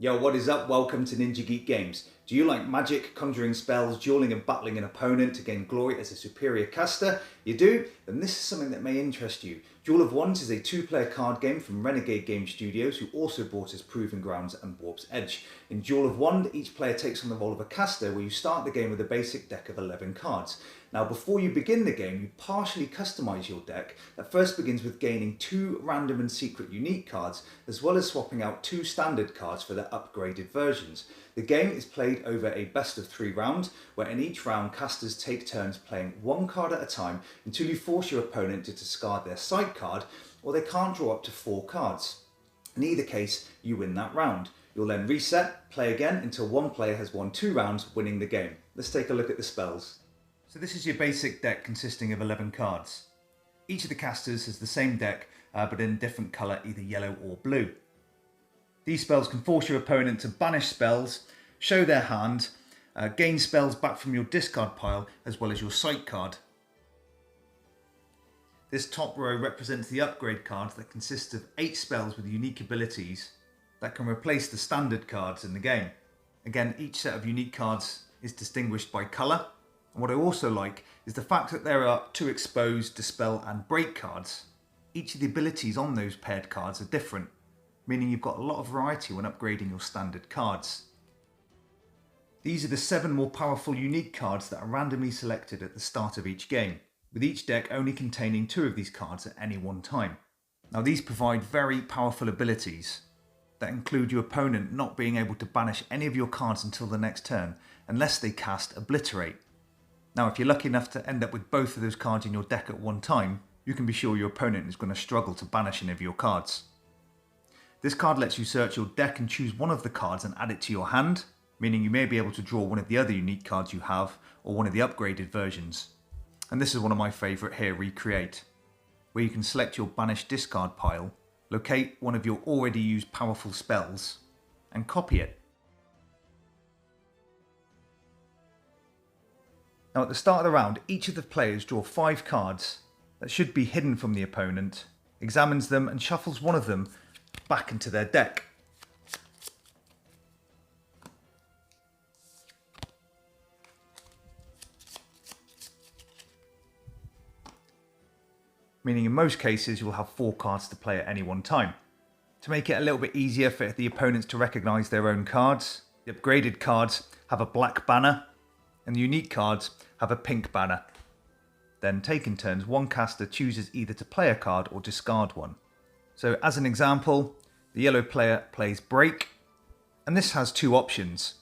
Yo, what is up? Welcome to Ninja Geek Games. Do you like magic, conjuring spells, dueling and battling an opponent to gain glory as a superior caster? You do? Then this is something that may interest you. Duel of Wands is a two-player card game from Renegade Game Studios, who also brought us Proving Grounds and Warp's Edge. In Duel of Wands, each player takes on the role of a caster, where you start the game with a basic deck of 11 cards. Now, before you begin the game, you partially customise your deck that first begins with gaining 2 random and secret unique cards, as well as swapping out 2 standard cards for their upgraded versions. The game is played over a best of 3 round, where in each round casters take turns playing 1 card at a time until you force your opponent to discard their side card, or they can't draw up to 4 cards. In either case, you win that round. You'll then reset, play again until one player has won 2 rounds, winning the game. Let's take a look at the spells. So this is your basic deck consisting of 11 cards. Each of the casters has the same deck, but in a different colour, either yellow or blue. These spells can force your opponent to banish spells, show their hand, gain spells back from your discard pile, as well as your sight card. This top row represents the upgrade cards that consist of 8 spells with unique abilities that can replace the standard cards in the game. Again, each set of unique cards is distinguished by colour. And what I also like is the fact that there are 2 expose, dispel and break cards. Each of the abilities on those paired cards are different, meaning you've got a lot of variety when upgrading your standard cards. These are the 7 more powerful unique cards that are randomly selected at the start of each game, with each deck only containing 2 of these cards at any one time. Now, these provide very powerful abilities that include your opponent not being able to banish any of your cards until the next turn, unless they cast Obliterate. Now, if you're lucky enough to end up with both of those cards in your deck at one time, you can be sure your opponent is going to struggle to banish any of your cards. This card lets you search your deck and choose one of the cards and add it to your hand, meaning you may be able to draw one of the other unique cards you have, or one of the upgraded versions. And this is one of my favourite here, Recreate, where you can select your banished discard pile, locate one of your already used powerful spells, and copy it. Now, at the start of the round, each of the players draw 5 cards that should be hidden from the opponent, examines them and shuffles one of them back into their deck. Meaning in most cases you'll have 4 cards to play at any one time. To make it a little bit easier for the opponents to recognise their own cards, the upgraded cards have a black banner, and the unique cards have a pink banner. Then, taking turns, one caster chooses either to play a card or discard one. So as an example, the yellow player plays Break, and this has 2 options.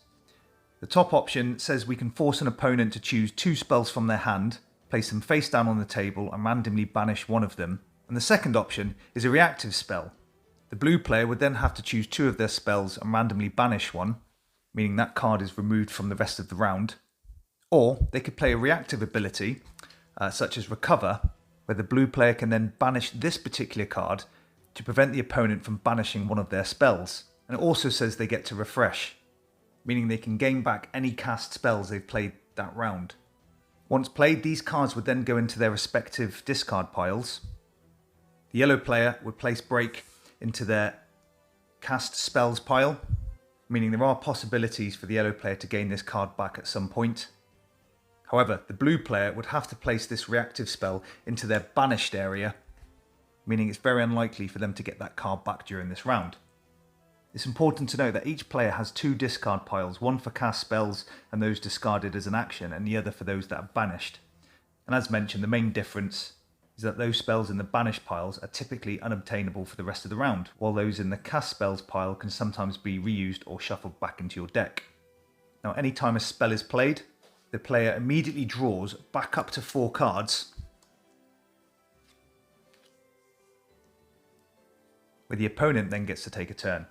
The top option says we can force an opponent to choose 2 spells from their hand, place them face down on the table and randomly banish one of them. And the second option is a reactive spell. The blue player would then have to choose 2 of their spells and randomly banish one, meaning that card is removed from the rest of the round. Or they could play a reactive ability, such as Recover, where the blue player can then banish this particular card to prevent the opponent from banishing one of their spells. And it also says they get to refresh, meaning they can gain back any cast spells they've played that round. Once played, these cards would then go into their respective discard piles. The yellow player would place Break into their cast spells pile, meaning there are possibilities for the yellow player to gain this card back at some point. However, the blue player would have to place this reactive spell into their banished area, meaning it's very unlikely for them to get that card back during this round. It's important to note that each player has 2 discard piles, one for cast spells and those discarded as an action, and the other for those that are banished. And as mentioned, the main difference is that those spells in the banished piles are typically unobtainable for the rest of the round, while those in the cast spells pile can sometimes be reused or shuffled back into your deck. Now, any time a spell is played, the player immediately draws back up to 4 cards, where the opponent then gets to take a turn.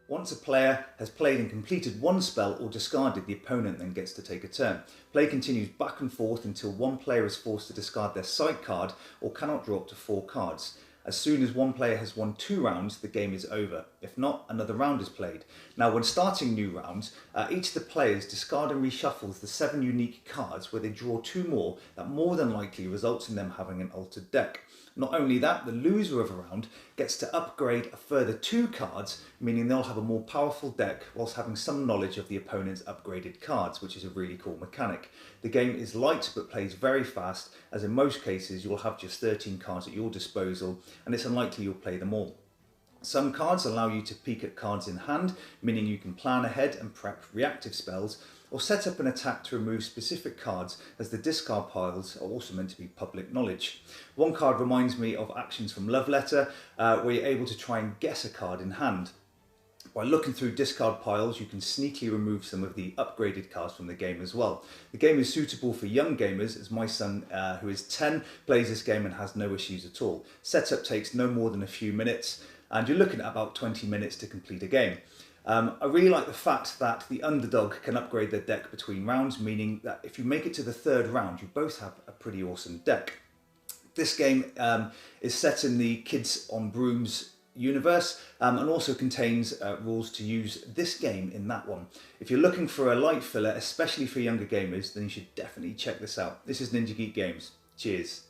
Once a player has played and completed one spell or discarded, the opponent then gets to take a turn. Play continues back and forth until one player is forced to discard their side card or cannot draw up to 4 cards. As soon as one player has won 2 rounds, the game is over. If not, another round is played. Now, when starting new rounds, each of the players discard and reshuffles the 7 unique cards, where they draw 2 more that more than likely results in them having an altered deck. Not only that, the loser of a round gets to upgrade a further 2 cards, meaning they'll have a more powerful deck whilst having some knowledge of the opponent's upgraded cards, which is a really cool mechanic. The game is light but plays very fast, as in most cases you'll have just 13 cards at your disposal and it's unlikely you'll play them all. Some cards allow you to peek at cards in hand, meaning you can plan ahead and prep reactive spells, or set up an attack to remove specific cards, as the discard piles are also meant to be public knowledge. One card reminds me of actions from Love Letter, where you're able to try and guess a card in hand. By looking through discard piles, you can sneakily remove some of the upgraded cards from the game as well. The game is suitable for young gamers, as my son, who is 10, plays this game and has no issues at all. Setup takes no more than a few minutes, and you're looking at about 20 minutes to complete a game. I really like the fact that the underdog can upgrade their deck between rounds, meaning that if you make it to the 3rd round, you both have a pretty awesome deck. This game is set in the Kids on Brooms universe and also contains rules to use this game in that one. If you're looking for a light filler, especially for younger gamers, then you should definitely check this out. This is Ninja Geek Games. Cheers.